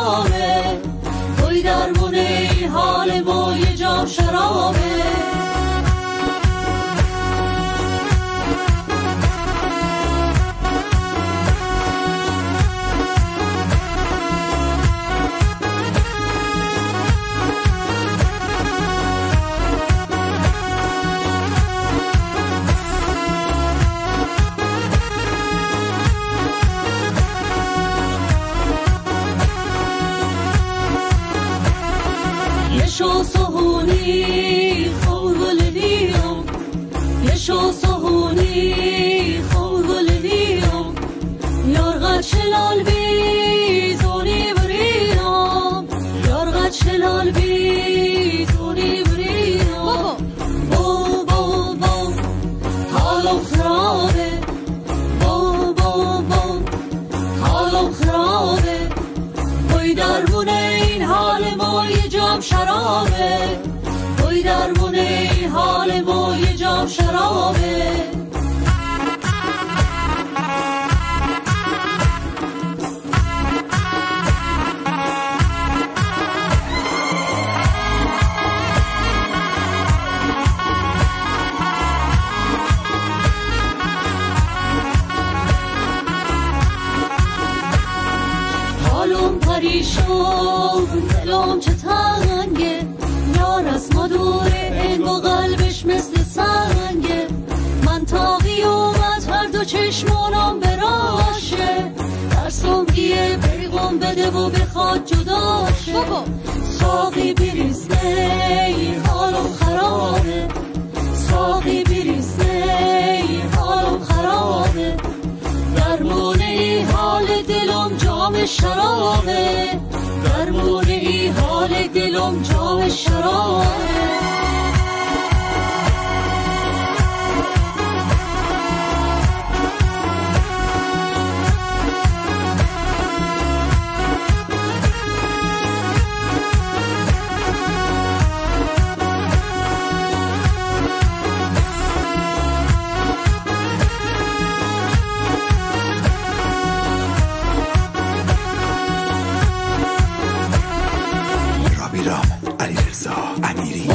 شرابه، توی درمونه این حال ما یه جام شرابه. يشو صهوني خوض اليوم، يشو صهوني خوض اليوم، يرغد شلال بي زوني بريهم، يرغد شلال بي زوني بريهم. بو بو بو حالو خرابه، بو بو بو حالو خرابه، توی درمونه این حال ما یه جام شرابه، توی درمونه این حال ما یه جام شرابه. حالم پریشان دلم چه تنگه، یار از ما دوره این با قلبش مثل سنگه. من تا قیامت هر دو چشمانم براشه، ترسم گیه پیغام بده و بخواد جداشه. ساقی بریزه این حالم خرابه، ساقی بریزه این حالم خرابه، درمونه این حال دلم جام شرابه، درمونه این حال دلم جام شرابه. رابی رام، علیرضا امیری.